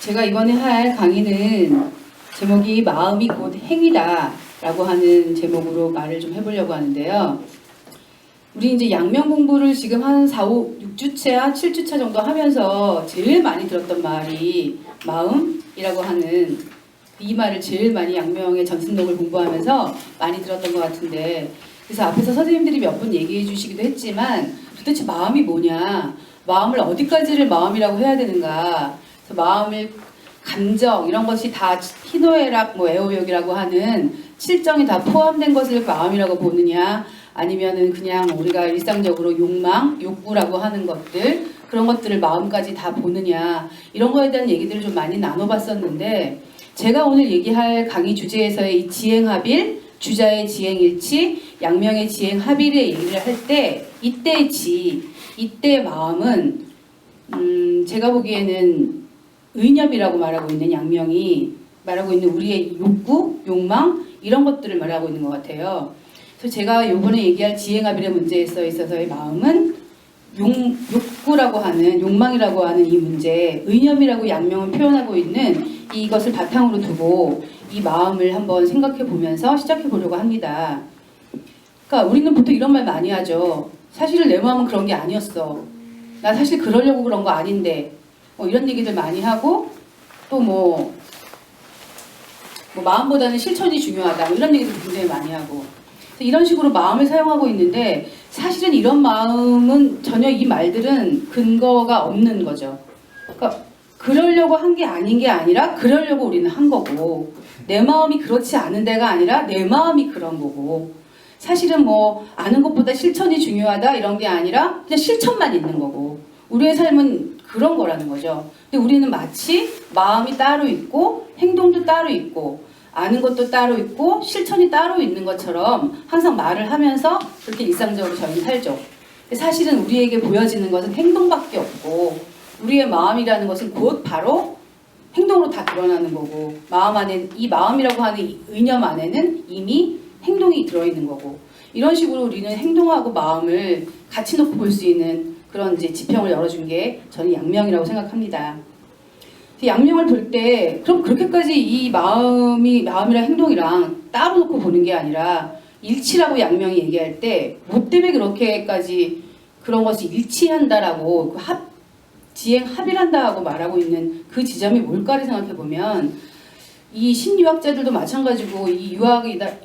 제가 이번에 할 강의는 제목이 마음이 곧 행위다 라고 하는 제목으로 말을 좀 해보려고 하는데요. 우리 이제 양명 공부를 지금 한 4, 5, 6주차, 7주차 정도 하면서 제일 많이 들었던 말이 마음이라고 하는 이 말을 제일 많이 양명의 전승록을 공부하면서 많이 들었던 것 같은데, 그래서 앞에서 선생님들이 몇 번 얘기해 주시기도 했지만 도대체 마음이 뭐냐, 마음을 어디까지를 마음이라고 해야 되는가, 그래서 마음을 감정 이런 것이 다 희노애락 애호욕이라고 하는 칠정이 다 포함된 것을 마음이라고 보느냐, 아니면은 그냥 우리가 일상적으로 욕망, 욕구라고 하는 것들, 그런 것들을 마음까지 다 보느냐, 이런 거에 대한 얘기들을 좀 많이 나눠봤었는데, 제가 오늘 얘기할 강의 주제에서의 이 지행합일, 주자의 지행일치, 양명의 지행합일의 얘기를 할 때 이때의 이때의 마음은 제가 보기에는 의념이라고 말하고 있는 양명이 말하고 있는 우리의 욕구, 욕망 이런 것들을 말하고 있는 것 같아요. 그래서 제가 이번에 얘기할 지행합일의 문제에 있어서의 마음은 욕구라고 하는, 욕망이라고 하는 이 문제, 의념이라고 양명을 표현하고 있는 이것을 바탕으로 두고 이 마음을 한번 생각해 보면서 시작해 보려고 합니다. 그러니까 우리는 보통 이런 말 많이 하죠. 사실은 내 마음은 그런 게 아니었어. 나 사실 그러려고 그런 거 아닌데. 이런 얘기들 많이 하고, 또 마음보다는 실천이 중요하다. 이런 얘기들 굉장히 많이 하고. 이런 식으로 마음을 사용하고 있는데, 사실은 이런 마음은 전혀 이 말들은 근거가 없는 거죠. 그러니까 그러려고 한 게 아닌 게 아니라 그러려고 우리는 한 거고, 내 마음이 그렇지 않은 데가 아니라 내 마음이 그런 거고, 사실은 아는 것보다 실천이 중요하다 이런 게 아니라 그냥 실천만 있는 거고, 우리의 삶은 그런 거라는 거죠. 근데 우리는 마치 마음이 따로 있고 행동도 따로 있고 아는 것도 따로 있고 실천이 따로 있는 것처럼 항상 말을 하면서 그렇게 일상적으로 저희는 살죠. 사실은 우리에게 보여지는 것은 행동밖에 없고, 우리의 마음이라는 것은 곧 바로 행동으로 다 드러나는 거고, 마음 안에, 이 마음이라고 하는 이 의념 안에는 이미 행동이 들어있는 거고, 이런 식으로 우리는 행동하고 마음을 같이 놓고 볼 수 있는 그런 이제 지평을 열어준 게 저는 양명이라고 생각합니다. 양명을 볼 때 그럼 그렇게까지 이 마음이랑 행동이랑 따로 놓고 보는 게 아니라 일치라고 양명이 얘기할 때 뭐 때문에 그렇게까지 그런 것이 일치한다라고 지행 합일한다고 말하고 있는 그 지점이 뭘까를 생각해 보면, 이 신유학자들도 마찬가지고 이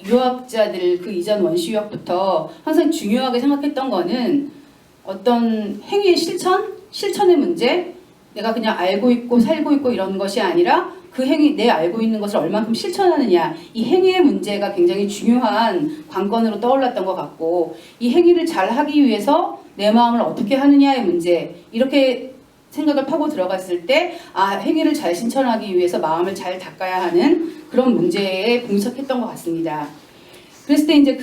유학자들 그 이전 원시 유학부터 항상 중요하게 생각했던 거는 어떤 행위의 실천의 문제, 내가 그냥 알고 있고 살고 있고 이런 것이 아니라 그 행위, 내 알고 있는 것을 얼만큼 실천하느냐, 이 행위의 문제가 굉장히 중요한 관건으로 떠올랐던 것 같고, 이 행위를 잘 하기 위해서 내 마음을 어떻게 하느냐의 문제, 이렇게 생각을 파고 들어갔을 때 행위를 잘 실천하기 위해서 마음을 잘 닦아야 하는 그런 문제에 봉착했던 것 같습니다. 그랬을 때 이제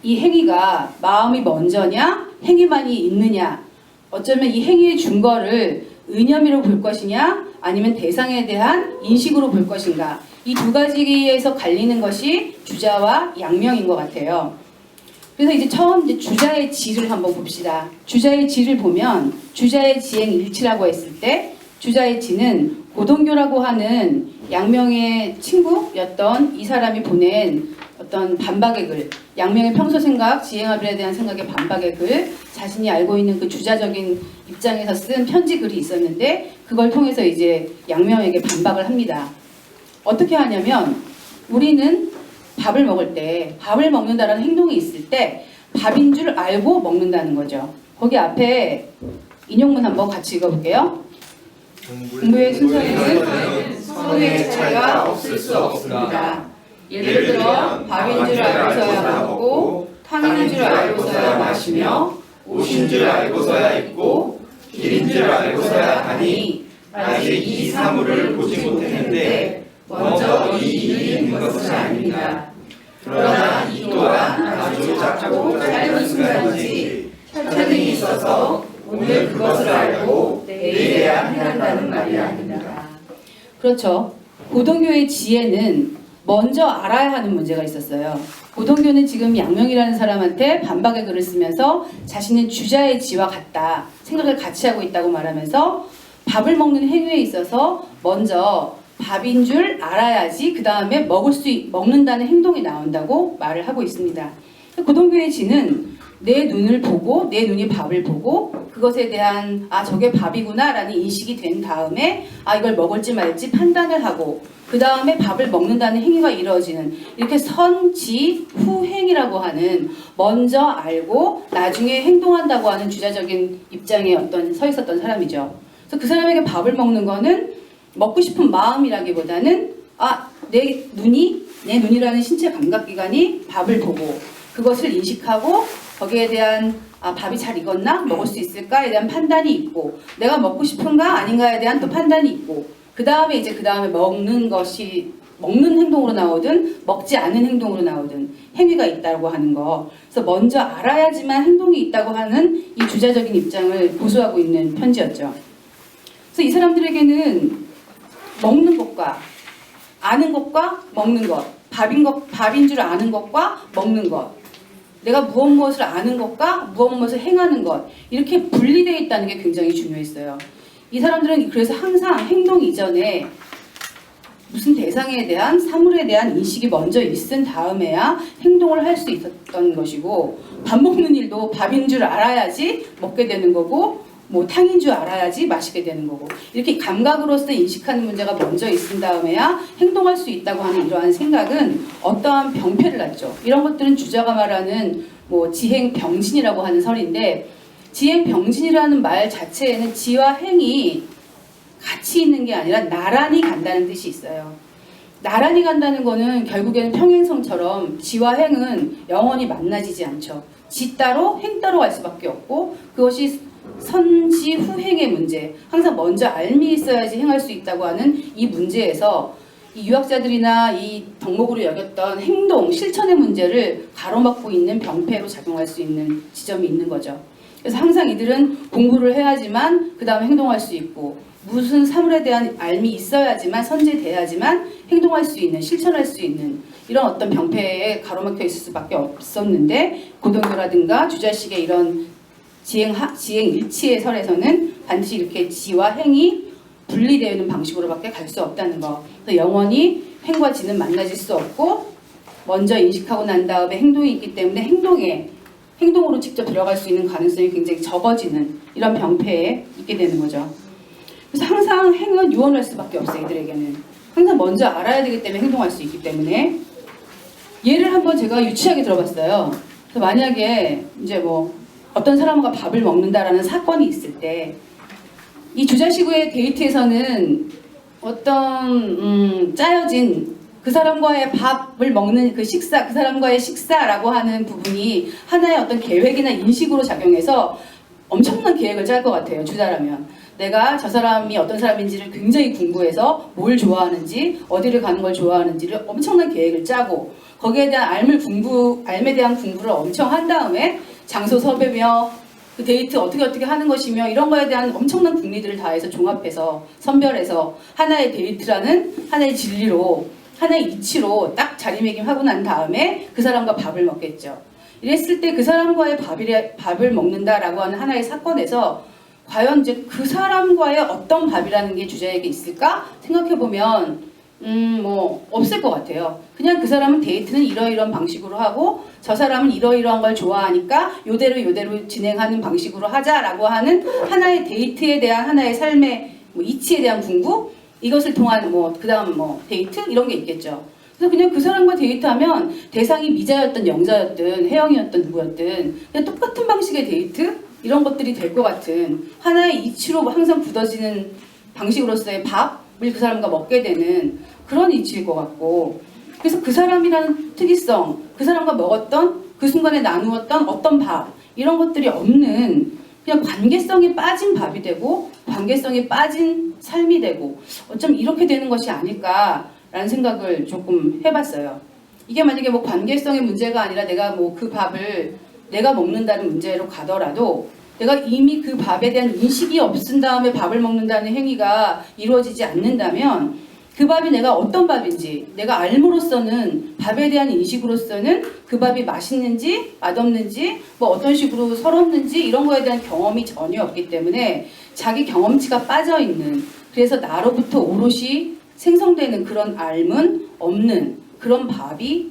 이 행위가 마음이 먼저냐 행위만이 있느냐, 어쩌면 이 행위의 준거를 의념으로 볼 것이냐 아니면 대상에 대한 인식으로 볼 것인가, 이 두 가지에서 갈리는 것이 주자와 양명인 것 같아요. 그래서 이제 처음 주자의 지를 한번 봅시다. 주자의 지를 보면 주자의 지행 일치라고 했을 때 주자의 지는 고동교라고 하는 양명의 친구였던 이 사람이 보낸 어떤 반박의 글, 양명의 평소 생각, 지행합일에 대한 생각의 반박의 글, 자신이 알고 있는 그 주자적인 입장에서 쓴 편지 글이 있었는데, 그걸 통해서 이제 양명에게 반박을 합니다. 어떻게 하냐면, 우리는 밥을 먹을 때, 밥을 먹는다라는 행동이 있을 때 밥인 줄 알고 먹는다는 거죠. 거기 앞에 인용문 한번 같이 읽어볼게요. 공부의 순서에는 성의 차이가 없을 수 없습니다. 예를 들어 밥인 줄 알고서야 먹고, 탕인 줄 알고서야 마시며, 옷인 줄 알고서야 입고, 길인 줄 알고서야 가니 아직 이 사물을 보지 못했는데 먼저 이 일이 있는 것은 아닙니다. 그러나 이 또한 아주 작고 짧은 순간이지 혈전이 있어서 오늘 그것을 알고 내일에야 행한다는 말이 아닙니다. 그렇죠. 고동교의 지혜는 먼저 알아야 하는 문제가 있었어요. 고동교는 지금 양명이라는 사람한테 반박의 글을 쓰면서 자신은 주자의 지와 같다, 생각을 같이 하고 있다고 말하면서 밥을 먹는 행위에 있어서 먼저 밥인 줄 알아야지 그 다음에 먹는다는 행동이 나온다고 말을 하고 있습니다. 고동교의 지는 내 눈을 보고 내 눈이 밥을 보고 그것에 대한 저게 밥이구나 라는 인식이 된 다음에 이걸 먹을지 말지 판단을 하고 그 다음에 밥을 먹는다는 행위가 이루어지는 이렇게 선지후행이라고 하는 먼저 알고 나중에 행동한다고 하는 주자적인 입장에 서 있었던 사람이죠. 그래서 그 사람에게 밥을 먹는 거는 먹고 싶은 마음이라기보다는 내 눈이라는 신체 감각기관이 밥을 보고 그것을 인식하고 거기에 대한 밥이 잘 익었나? 먹을 수 있을까에 대한 판단이 있고 내가 먹고 싶은가 아닌가에 대한 또 판단이 있고 그 다음에 먹는 행동으로 나오든 먹지 않는 행동으로 나오든 행위가 있다고 하는 거. 그래서 먼저 알아야지만 행동이 있다고 하는 이 주자적인 입장을 고수하고 있는 편지였죠. 그래서 이 사람들에게는 먹는 것과 아는 것과 먹는 것, 밥인 줄 아는 것과 먹는 것, 내가 무엇을 아는 것과 무엇을 행하는 것 이렇게 분리되어 있다는 게 굉장히 중요했어요. 이 사람들은 그래서 항상 행동 이전에 무슨 대상에 대한 사물에 대한 인식이 먼저 있은 다음에야 행동을 할 수 있었던 것이고 밥 먹는 일도 밥인 줄 알아야지 먹게 되는 거고 탕인 줄 알아야지 마시게 되는 거고 이렇게 감각으로서 인식하는 문제가 먼저 있은 다음에야 행동할 수 있다고 하는 이러한 생각은 어떠한 병폐를 낳죠. 이런 것들은 주자가 말하는 지행병진이라고 하는 설인데 지행병진이라는 말 자체에는 지와 행이 같이 있는 게 아니라 나란히 간다는 뜻이 있어요. 나란히 간다는 거는 결국에는 평행성처럼 지와 행은 영원히 만나지지 않죠. 지 따로 행 따로 갈 수밖에 없고 그것이 선지후행의 문제, 항상 먼저 알미 있어야지 행할 수 있다고 하는 이 문제에서 이 유학자들이나 이 덕목으로 여겼던 행동, 실천의 문제를 가로막고 있는 병폐로 작용할 수 있는 지점이 있는 거죠. 그래서 항상 이들은 공부를 해야지만 그 다음에 행동할 수 있고 무슨 사물에 대한 알미 있어야지만 선지돼야지만 행동할 수 있는, 실천할 수 있는 이런 어떤 병폐에 가로막혀 있을 수밖에 없었는데 고동교라든가 주자식의 이런 지행일치의 설에서는 반드시 이렇게 지와 행이 분리되는 방식으로밖에 갈 수 없다는 거. 그래서 영원히 행과 지는 만나질 수 없고 먼저 인식하고 난 다음에 행동이 있기 때문에 행동으로 직접 들어갈 수 있는 가능성이 굉장히 적어지는 이런 병폐에 있게 되는 거죠. 그래서 항상 행은 유언할 수밖에 없어요. 이들에게는. 항상 먼저 알아야 되기 때문에 행동할 수 있기 때문에 예를 한번 제가 유치하게 들어봤어요. 그래서 만약에 어떤 사람과 밥을 먹는다라는 사건이 있을 때 이 주자식구의 데이트에서는 어떤 짜여진 그 사람과의 밥을 먹는 그 식사, 그 사람과의 식사라고 하는 부분이 하나의 어떤 계획이나 인식으로 작용해서 엄청난 계획을 짤 것 같아요. 주자라면. 내가 저 사람이 어떤 사람인지를 굉장히 궁금해서 뭘 좋아하는지, 어디를 가는 걸 좋아하는지를 엄청난 계획을 짜고 거기에 대한 알에 대한 공부를 엄청 한 다음에 장소 섭외며 그 데이트 어떻게 하는 것이며 이런 거에 대한 엄청난 궁리들을 다해서 종합해서 선별해서 하나의 데이트라는 하나의 진리로 하나의 이치로 딱 자리매김하고 난 다음에 그 사람과 밥을 먹겠죠. 이랬을 때 그 사람과의 밥을 먹는다라고 하는 하나의 사건에서 과연 이제 그 사람과의 어떤 밥이라는 게 주자에게 있을까 생각해보면 없을 것 같아요. 그냥 그 사람은 데이트는 이러이러한 방식으로 하고 저 사람은 이러이러한 걸 좋아하니까 요대로 진행하는 방식으로 하자라고 하는 하나의 데이트에 대한 하나의 삶의 이치에 대한 궁구 이것을 통한 그 다음 데이트 이런 게 있겠죠. 그래서 그냥 그 사람과 데이트하면 대상이 미자였든 영자였든 혜영이었든 누구였든 그냥 똑같은 방식의 데이트 이런 것들이 될 것 같은 하나의 이치로 항상 굳어지는 방식으로서의 밥을 그 사람과 먹게 되는 그런 이치일 것 같고 그래서 그 사람이라는 특이성, 그 사람과 먹었던 그 순간에 나누었던 어떤 밥 이런 것들이 없는 그냥 관계성이 빠진 밥이 되고 관계성이 빠진 삶이 되고 어쩜 이렇게 되는 것이 아닐까라는 생각을 조금 해봤어요. 이게 만약에 관계성의 문제가 아니라 내가 그 밥을 내가 먹는다는 문제로 가더라도 내가 이미 그 밥에 대한 인식이 없은 다음에 밥을 먹는다는 행위가 이루어지지 않는다면 그 밥이 내가 어떤 밥인지, 내가 알므로서는 밥에 대한 인식으로서는 그 밥이 맛있는지 맛없는지 뭐 어떤 식으로 서럽는지 이런 거에 대한 경험이 전혀 없기 때문에 자기 경험치가 빠져있는, 그래서 나로부터 오롯이 생성되는 그런 알은 없는 그런 밥이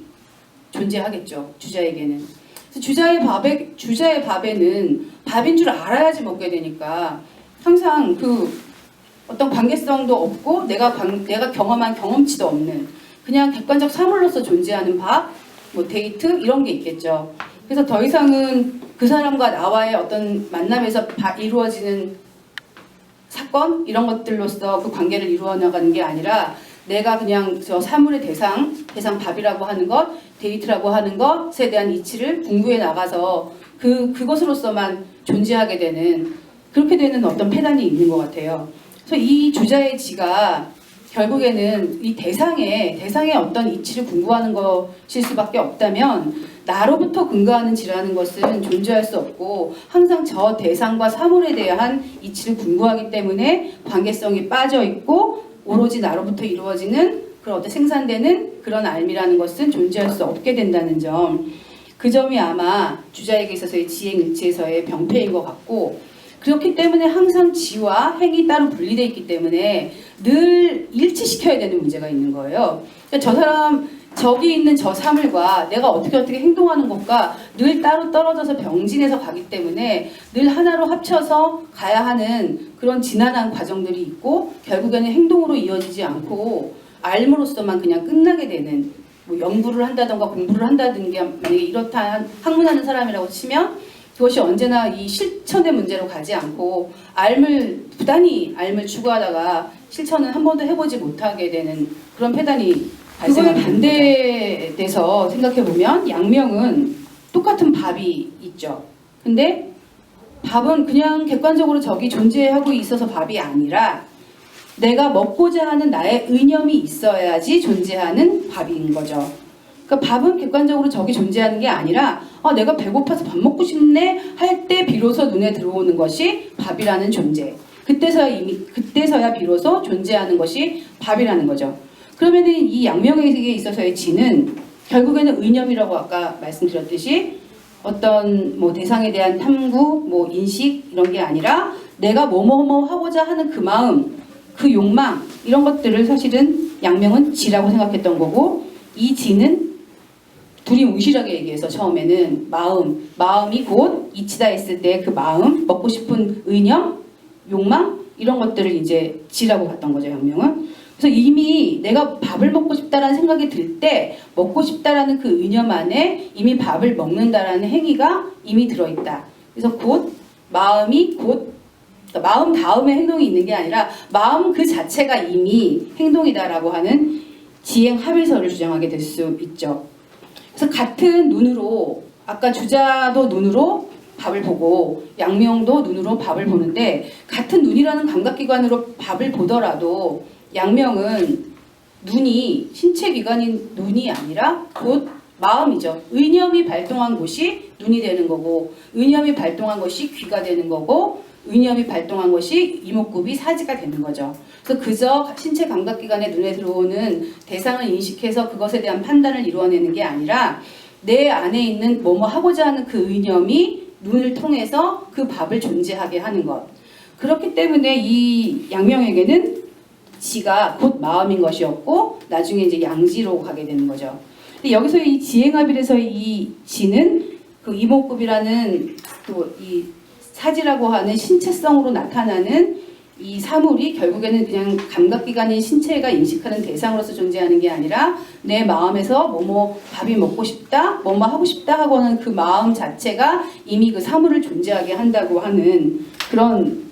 존재하겠죠. 주자에게는. 주자의 밥에는 밥인 줄 알아야지 먹게 되니까 항상 그 어떤 관계성도 없고 내가 경험한 경험치도 없는 그냥 객관적 사물로서 존재하는 밥, 뭐 데이트 이런 게 있겠죠. 그래서 더 이상은 그 사람과 나와의 어떤 만남에서 이루어지는 사건 이런 것들로서 그 관계를 이루어 나가는 게 아니라 내가 그냥 저 사물의 대상 밥이라고 하는 것, 데이트라고 하는 것에 대한 이치를 공부해 나가서 그것으로서만 존재하게 되는, 그렇게 되는 어떤 패단이 있는 것 같아요. 그래서 이 주자의 지가 결국에는 이 대상의 어떤 이치를 궁구하는 것일 수밖에 없다면 나로부터 근거하는 지라는 것은 존재할 수 없고 항상 저 대상과 사물에 대한 이치를 궁구하기 때문에 관계성이 빠져 있고 오로지 나로부터 이루어지는 그런 어떤 생산되는 그런 알미라는 것은 존재할 수 없게 된다는 점, 그 점이 아마 주자에게 있어서의 지행일치에서의 병폐인 것 같고, 그렇기 때문에 항상 지와 행이 따로 분리되어 있기 때문에 늘 일치시켜야 되는 문제가 있는 거예요. 그러니까 저기 있는 저 사물과 내가 어떻게 행동하는 것과 늘 따로 떨어져서 병진해서 가기 때문에 늘 하나로 합쳐서 가야 하는 그런 지난한 과정들이 있고 결국에는 행동으로 이어지지 않고 알므로서만 그냥 끝나게 되는, 뭐 연구를 한다던가 공부를 한다든가 만약에 이렇다 학문하는 사람이라고 치면 그것이 언제나 이 실천의 문제로 가지 않고 부단히 알을 추구하다가 실천은 한 번도 해보지 못하게 되는 그런 패단이 그거에 반대돼서 생각해보면 양명은 똑같은 밥이 있죠. 근데 밥은 그냥 객관적으로 저기 존재하고 있어서 밥이 아니라 내가 먹고자 하는 나의 의념이 있어야지 존재하는 밥인 거죠. 그러니까 밥은 객관적으로 저기 존재하는 게 아니라 내가 배고파서 밥 먹고 싶네 할 때 비로소 눈에 들어오는 것이 밥이라는 존재. 그때서야 비로소 존재하는 것이 밥이라는 거죠. 그러면은 이 양명에게 있어서의 지는 결국에는 의념이라고 아까 말씀드렸듯이 어떤 뭐 대상에 대한 탐구, 뭐 인식 이런 게 아니라 내가 뭐뭐 하고자 하는 그 마음, 그 욕망 이런 것들을 사실은 양명은 지라고 생각했던 거고, 이 지는 둘이 무실하게 얘기해서 처음에는 마음이 곧 이치다 했을 때 그 마음, 먹고 싶은 의념, 욕망 이런 것들을 이제 지라고 봤던 거죠, 양명은. 그래서 이미 내가 밥을 먹고 싶다라는 생각이 들 때 먹고 싶다라는 그 의념 안에 이미 밥을 먹는다라는 행위가 이미 들어있다. 그래서 그러니까 마음 다음에 행동이 있는 게 아니라 마음 그 자체가 이미 행동이다라고 하는 지행 합일설을 주장하게 될 수 있죠. 그래서 같은 눈으로 아까 주자도 눈으로 밥을 보고 양명도 눈으로 밥을 보는데 같은 눈이라는 감각기관으로 밥을 보더라도 양명은 눈이 신체기관인 눈이 아니라 곧 마음이죠. 의념이 발동한 곳이 눈이 되는 거고 의념이 발동한 것이 귀가 되는 거고 의념이 발동한 것이 이목구비 사지가 되는 거죠. 그래서 그저 신체 감각기관에 눈에 들어오는 대상을 인식해서 그것에 대한 판단을 이루어내는 게 아니라 내 안에 있는 뭐뭐 하고자 하는 그 의념이 눈을 통해서 그 밥을 존재하게 하는 것. 그렇기 때문에 이 양명에게는 지가 곧 마음인 것이었고 나중에 이제 양지로 가게 되는 거죠. 근데 여기서 이 지행합일에서 이 지는 그 이목구비라는 또 이 사지라고 하는 신체성으로 나타나는 이 사물이 결국에는 그냥 감각기관인 신체가 인식하는 대상으로서 존재하는 게 아니라 내 마음에서 뭐뭐 밥이 먹고 싶다, 뭐뭐 하고 싶다 하고 하는 그 마음 자체가 이미 그 사물을 존재하게 한다고 하는 그런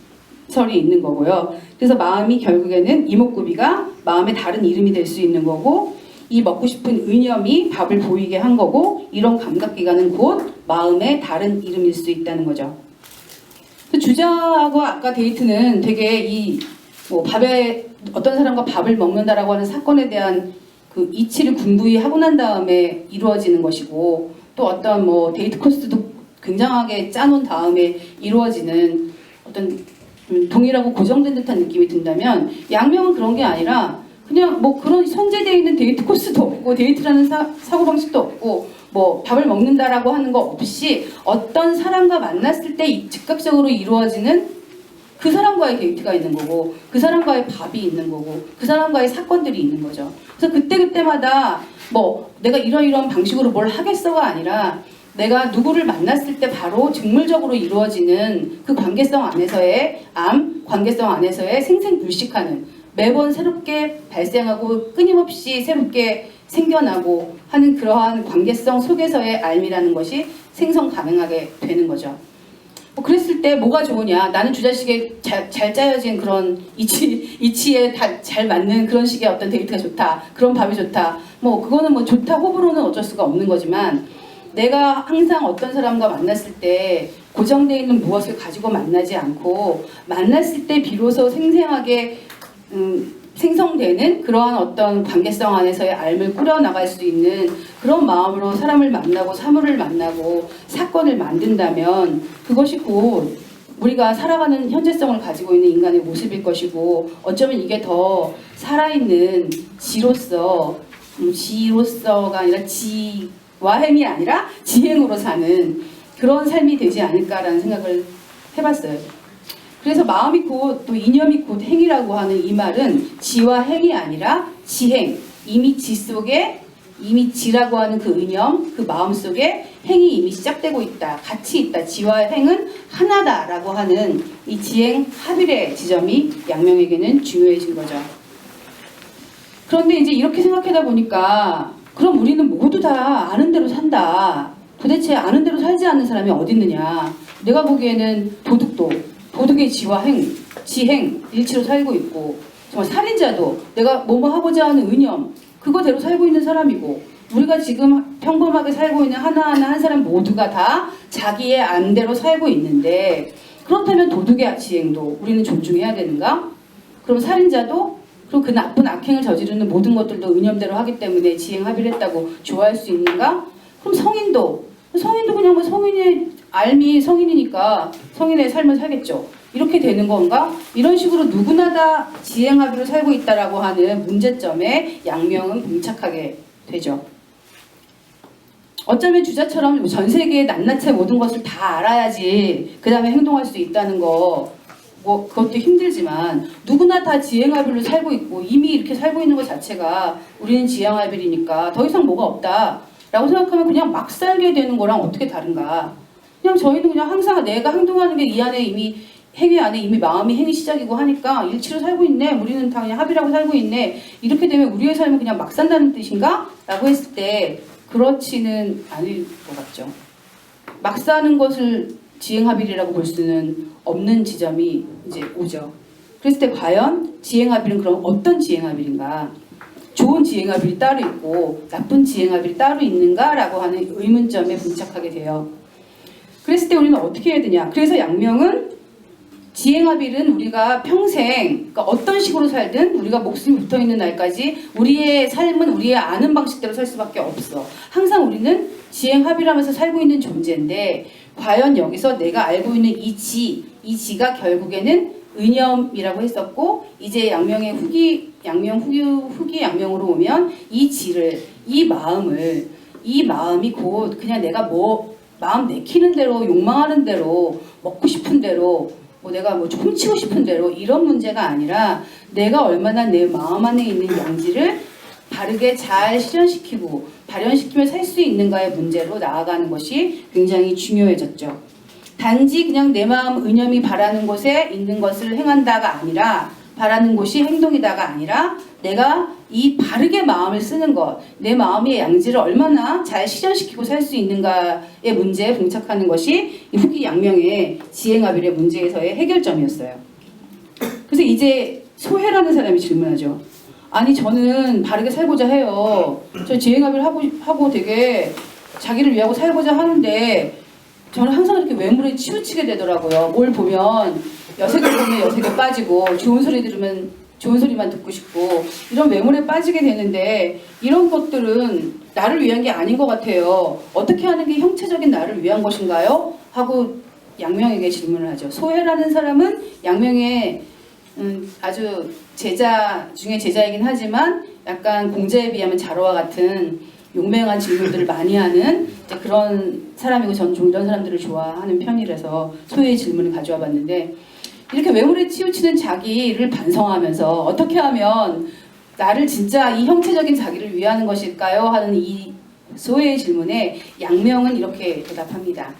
설이 있는 거고요. 그래서 마음이 결국에는 이목구비가 마음의 다른 이름이 될 수 있는 거고 이 먹고 싶은 의념이 밥을 보이게 한 거고 이런 감각기관은 곧 마음의 다른 이름일 수 있다는 거죠. 주자하고 아까 데이트는 되게 이 뭐 밥에 어떤 사람과 밥을 먹는다라고 하는 사건에 대한 그 이치를 군부히 하고 난 다음에 이루어지는 것이고 또 어떤 뭐 데이트 코스도 굉장하게 짜놓은 다음에 이루어지는 어떤 동일하고 고정된 듯한 느낌이 든다면 양명은 그런 게 아니라 그냥 뭐 그런 성제되어 있는 데이트 코스도 없고 데이트라는 사고방식도 없고 뭐 밥을 먹는다라고 하는 거 없이 어떤 사람과 만났을 때 즉각적으로 이루어지는 그 사람과의 데이트가 있는 거고 그 사람과의 밥이 있는 거고 그 사람과의 사건들이 있는 거죠. 그래서 그때그때마다 뭐 내가 이런 방식으로 뭘 하겠어가 아니라 내가 누구를 만났을 때 바로 직물적으로 이루어지는 그 관계성 안에서의 관계성 안에서의 생생불식하는 매번 새롭게 발생하고 끊임없이 새롭게 생겨나고 하는 그러한 관계성 속에서의 알미라는 것이 생성 가능하게 되는 거죠. 뭐 그랬을 때 뭐가 좋으냐? 나는 주자식에 잘 짜여진 그런 이치에 잘 맞는 그런 식의 어떤 데이트가 좋다. 그런 밥이 좋다. 뭐 그거는 뭐 좋다 호불호는 어쩔 수가 없는 거지만 내가 항상 어떤 사람과 만났을 때 고정되어 있는 무엇을 가지고 만나지 않고 만났을 때 비로소 생생하게 생성되는 그러한 어떤 관계성 안에서의 알을 꾸려나갈 수 있는 그런 마음으로 사람을 만나고 사물을 만나고 사건을 만든다면 그것이 곧 우리가 살아가는 현재성을 가지고 있는 인간의 모습일 것이고 어쩌면 이게 더 살아있는 지로서가 아니라 지와행이 아니라 지행으로 사는 그런 삶이 되지 않을까라는 생각을 해봤어요. 그래서 마음이 곧 또 이념이 곧 행이라고 하는 이 말은 지와 행이 아니라 지행, 이미 지 속에 이미 지라고 하는 그 이념, 그 마음 속에 행이 이미 시작되고 있다. 같이 있다. 지와 행은 하나다라고 하는 이 지행 합일의 지점이 양명에게는 중요해진 거죠. 그런데 이제 이렇게 생각하다 보니까 그럼 우리는 모두 다 아는 대로 산다. 도대체 아는 대로 살지 않는 사람이 어디 있느냐. 내가 보기에는 도둑의 지와 행, 지행, 일치로 살고 있고 정말 살인자도 내가 뭐뭐 하고자 하는 의념 그거대로 살고 있는 사람이고 우리가 지금 평범하게 살고 있는 하나하나 한 사람 모두가 다 자기의 안대로 살고 있는데 그렇다면 도둑의 지행도 우리는 존중해야 되는가? 그럼 살인자도 그럼 그 나쁜 악행을 저지르는 모든 것들도 의념대로 하기 때문에 지행합의를 했다고 좋아할 수 있는가? 그럼 성인도 그냥 뭐 성인의 알미 성인이니까 성인의 삶을 살겠죠. 이렇게 되는 건가? 이런 식으로 누구나 다 지행합의로 살고 있다라고 하는 문제점에 양명은 봉착하게 되죠. 어쩌면 주자처럼 전 세계의 낱낱이 모든 것을 다 알아야지 그 다음에 행동할 수 있다는 거 뭐 그것도 힘들지만 누구나 다 지행합의로 살고 있고 이미 이렇게 살고 있는 것 자체가 우리는 지행합의니까 더 이상 뭐가 없다 라고 생각하면 그냥 막 살게 되는 거랑 어떻게 다른가. 그냥 저희는 그냥 항상 내가 행동하는 게 이 안에 이미 행위 안에 이미 마음이 행위 시작이고 하니까 일치로 살고 있네. 우리는 다 그냥 합의라고 살고 있네. 이렇게 되면 우리의 삶은 그냥 막 산다는 뜻인가? 라고 했을 때 그렇지는 않을 것 같죠. 막 사는 것을 지행합의라고 볼 수는 없는 지점이 이제 오죠. 그랬을 때 과연 지행합의는 그럼 어떤 지행합의인가? 좋은 지행합의이 따로 있고 나쁜 지행합의이 따로 있는가라고 하는 의문점에 봉착하게 돼요. 그랬을 때 우리는 어떻게 해야 되냐? 그래서 양명은 지행합의는 우리가 평생 그러니까 어떤 식으로 살든 우리가 목숨이 붙어있는 날까지 우리의 삶은 우리의 아는 방식대로 살 수밖에 없어. 항상 우리는 지행합의라면서 살고 있는 존재인데 과연 여기서 내가 알고 있는 이 지가 결국에는 의념이라고 했었고 이제 양명의 후기 양명으로 오면 이 지를 이 마음이 곧 그냥 내가 뭐 마음 내키는 대로 욕망하는 대로 먹고 싶은 대로 뭐 내가 뭐 훔치고 싶은 대로 이런 문제가 아니라 내가 얼마나 내 마음 안에 있는 양지를 바르게 잘 실현시키고 발현시키며 살 수 있는가의 문제로 나아가는 것이 굉장히 중요해졌죠. 단지 그냥 내 마음 의념이 바라는 곳에 있는 것을 행한다가 아니라 바라는 곳이 행동이다가 아니라 내가 이 바르게 마음을 쓰는 것, 내 마음의 양지를 얼마나 잘 실현시키고 살 수 있는가의 문제에 봉착하는 것이 후기 양명의 지행합의의 문제에서의 해결점이었어요. 그래서 이제 소혜라는 사람이 질문하죠. 아니 저는 바르게 살고자 해요. 저 지행합의를 하고 되게 자기를 위하고 살고자 하는데 저는 항상 이렇게 외모에 치우치게 되더라고요. 뭘 보면 여색을 보면 여색에 빠지고 좋은 소리 들으면 좋은 소리만 듣고 싶고 이런 외모에 빠지게 되는데 이런 것들은 나를 위한 게 아닌 것 같아요. 어떻게 하는 게 형체적인 나를 위한 것인가요? 하고 양명에게 질문을 하죠. 소혜라는 사람은 양명의 아주 제자 중에 제자이긴 하지만 약간 공자에 비하면 자로와 같은 용맹한 질문들을 많이 하는 이제 그런 사람이고 전 좀 이런 사람들을 좋아하는 편이라서 소유의 질문을 가져와 봤는데 이렇게 외모에 치우치는 자기를 반성하면서 어떻게 하면 나를 진짜 이 형체적인 자기를 위하는 것일까요? 하는 이 소유의 질문에 양명은 이렇게 대답합니다.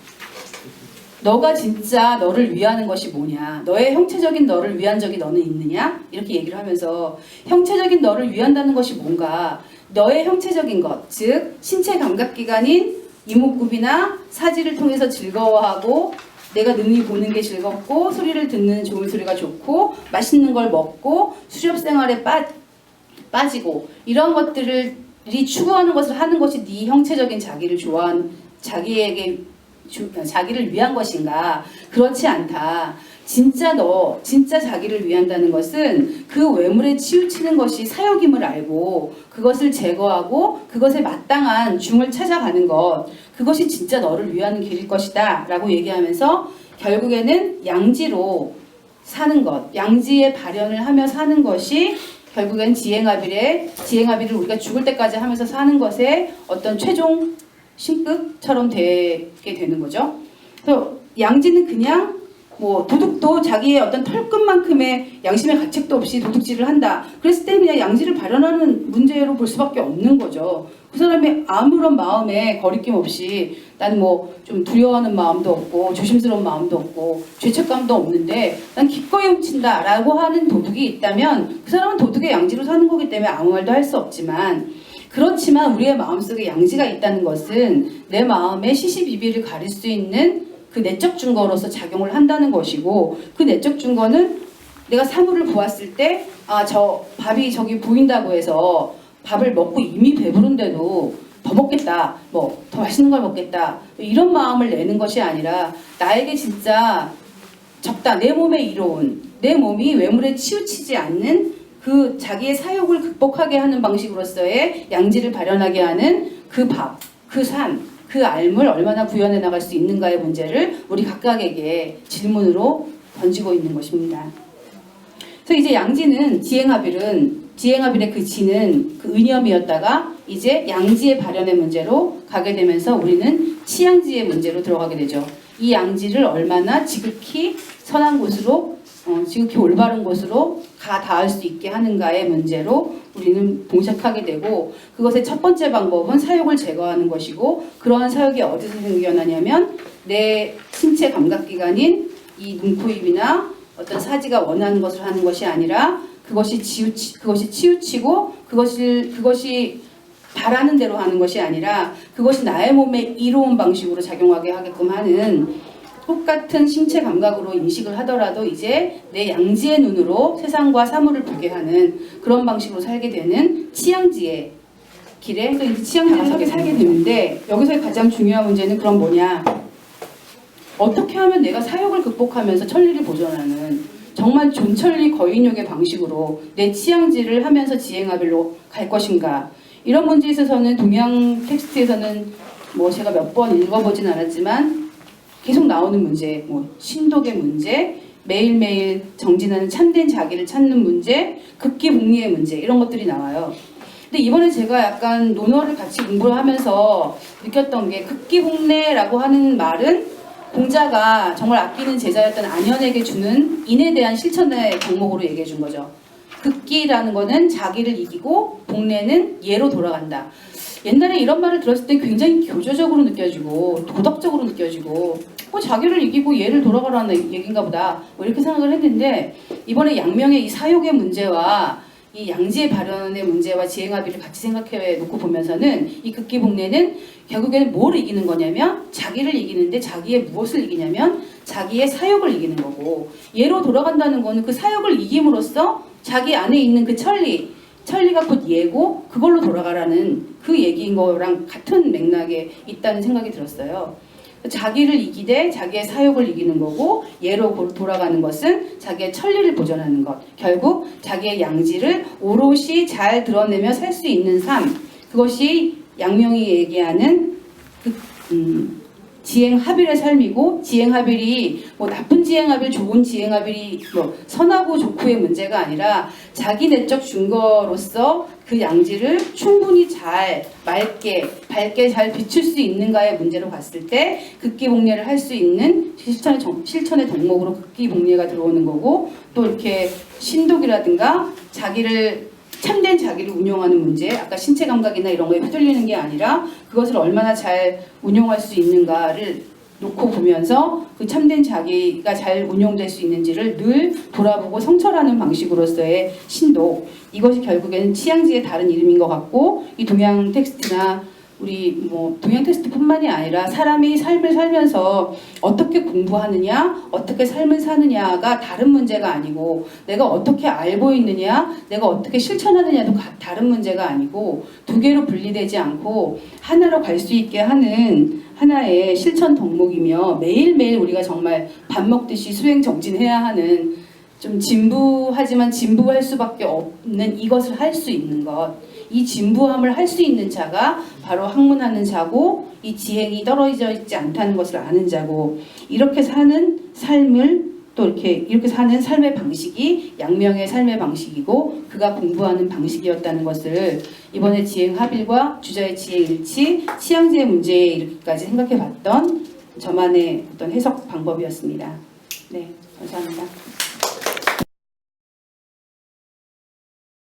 너가 진짜 너를 위하는 것이 뭐냐? 너의 형체적인 너를 위한 적이 너는 있느냐? 이렇게 얘기를 하면서 형체적인 너를 위한다는 것이 뭔가? 너의 형체적인 것, 즉 신체 감각기관인 이목구비나 사지를 통해서 즐거워하고 내가 능히 보는 게 즐겁고 소리를 듣는 좋은 소리가 좋고 맛있는 걸 먹고 수렵 생활에 빠지고 이런 것들을 추구하는 것을 하는 것이 네 형체적인 자기를 좋아하는 자기를 위한 것인가? 그렇지 않다. 진짜 진짜 자기를 위한다는 것은 그 외물에 치우치는 것이 사욕임을 알고 그것을 제거하고 그것에 마땅한 중을 찾아가는 것, 그것이 진짜 너를 위하는 길일 것이다 라고 얘기하면서 결국에는 양지로 사는 것, 양지의 발현을 하며 사는 것이 결국엔 지행아비를 우리가 죽을 때까지 하면서 사는 것의 어떤 최종 신급처럼 되게 되는 거죠. 그래서 양지는 그냥 뭐 도둑도 자기의 어떤 털끝만큼의 양심의 가책도 없이 도둑질을 한다. 그랬을 때 그냥 양지를 발현하는 문제로 볼 수밖에 없는 거죠. 그 사람이 아무런 마음에 거리낌 없이 나는 뭐 좀 두려워하는 마음도 없고 조심스러운 마음도 없고 죄책감도 없는데 난 기꺼이 훔친다 라고 하는 도둑이 있다면 그 사람은 도둑의 양지로 사는 거기 때문에 아무 말도 할 수 없지만 그렇지만 우리의 마음속에 양지가 있다는 것은 내 마음의 시시비비를 가릴 수 있는 그 내적 증거로서 작용을 한다는 것이고 그 내적 증거는 내가 사물을 보았을 때 저 밥이 저기 보인다고 해서 밥을 먹고 이미 배부른데도 더 먹겠다, 뭐 더 맛있는 걸 먹겠다 이런 마음을 내는 것이 아니라 나에게 진짜 적다, 내 몸에 이로운 내 몸이 외물에 치우치지 않는 그 자기의 사욕을 극복하게 하는 방식으로서의 양지를 발현하게 하는 그 밥, 그 산, 그 알을 얼마나 구현해 나갈 수 있는가의 문제를 우리 각각에게 질문으로 던지고 있는 것입니다. 그래서 이제 양지는 지행합일의 그 지는 그 의념이었다가 이제 양지의 발현의 문제로 가게 되면서 우리는 치양지의 문제로 들어가게 되죠. 이 양지를 얼마나 지극히 선한 곳으로 지극히 올바른 곳으로 닿을 수 있게 하는가의 문제로 우리는 봉착하게 되고 그것의 첫 번째 방법은 사욕을 제거하는 것이고 그러한 사욕이 어디서 생겨나냐면 내 신체 감각기관인 이 눈, 코, 입이나 어떤 사지가 원하는 것을 하는 것이 아니라 그것이 치우치고 그것이 바라는 대로 하는 것이 아니라 그것이 나의 몸에 이로운 방식으로 작용하게 하게끔 하는 똑같은 신체 감각으로 인식을 하더라도 이제 내 양지의 눈으로 세상과 사물을 보게 하는 그런 방식으로 살게 되는 치양지의 길에 또 이제 치양지를 살게 되는데 여기서의 가장 중요한 문제는 그럼 뭐냐? 어떻게 하면 내가 사욕을 극복하면서 천리를 보존하는 정말 존천리 거인욕의 방식으로 내 치양지를 하면서 지행아빌로 갈 것인가? 이런 문제에 있어서는 동양 텍스트에서는 뭐 제가 몇 번 읽어보진 않았지만 계속 나오는 문제, 뭐 신독의 문제, 매일매일 정진하는 참된 자기를 찾는 문제, 극기복리의 문제 이런 것들이 나와요. 근데 이번에 제가 약간 논어를 같이 공부를 하면서 느꼈던 게 극기복례라고 하는 말은 공자가 정말 아끼는 제자였던 안현에게 주는 인에 대한 실천의 경목으로 얘기해 준 거죠. 극기라는 거는 자기를 이기고 복례는 예로 돌아간다. 옛날에 이런 말을 들었을 때 굉장히 교조적으로 느껴지고 도덕적으로 느껴지고 자기를 이기고 예를 돌아가라는 얘기인가 보다 뭐 이렇게 생각을 했는데 이번에 양명의 이 사욕의 문제와 이 양지의 발현의 문제와 지행합의를 같이 생각해 놓고 보면서는 이 극기복례는 결국에는 뭘 이기는 거냐면 자기를 이기는데 자기의 무엇을 이기냐면 자기의 사욕을 이기는 거고 예로 돌아간다는 거는 그 사욕을 이김으로써 자기 안에 있는 그 천리가 곧 예고 그걸로 돌아가라는 그 얘기인 거랑 같은 맥락에 있다는 생각이 들었어요. 자기를 이기되 자기의 사욕을 이기는 거고 예로 돌아가는 것은 자기의 천리를 보존하는 것. 결국 자기의 양지를 오롯이 잘 드러내며 살 수 있는 삶. 그것이 양명이 얘기하는 지행합일의 삶이고, 지행합일이 뭐 나쁜 지행합일, 좋은 지행합일이 뭐 선하고 좋고의 문제가 아니라 자기 내적 증거로서 그 양지를 충분히 잘 맑게 밝게 잘 비출 수 있는가의 문제로 봤을 때 극기복례를 할 수 있는 실천의 덕목으로 극기복례가 들어오는 거고, 또 이렇게 신독이라든가 자기를 참된 자기를 운용하는 문제, 아까 신체 감각이나 이런 거에 휘둘리는 게 아니라 그것을 얼마나 잘 운용할 수 있는가를 놓고 보면서 그 참된 자기가 잘 운용될 수 있는지를 늘 돌아보고 성찰하는 방식으로서의 신독, 이것이 결국에는 치양지의 다른 이름인 것 같고, 이 동양 텍스트나 우리 뭐 동양 텍스트뿐만이 아니라 사람이 삶을 살면서 어떻게 공부하느냐, 어떻게 삶을 사느냐가 다른 문제가 아니고, 내가 어떻게 알고 있느냐, 내가 어떻게 실천하느냐도 다른 문제가 아니고, 두 개로 분리되지 않고 하나로 갈 수 있게 하는 하나의 실천 덕목이며, 매일매일 우리가 정말 밥 먹듯이 수행 정진해야 하는, 좀 진부하지만 진부할 수밖에 없는 이것을 할 수 있는 것, 이 진부함을 할 수 있는 자가 바로 학문하는 자고, 이 지행이 떨어져 있지 않다는 것을 아는 자고, 이렇게 사는 삶을 또 이렇게 사는 삶의 방식이 양명의 삶의 방식이고 그가 공부하는 방식이었다는 것을 이번에 지행합일과 주자의 지행일치, 치양지의 문제에 이르기까지 생각해봤던 저만의 어떤 해석 방법이었습니다. 네, 감사합니다.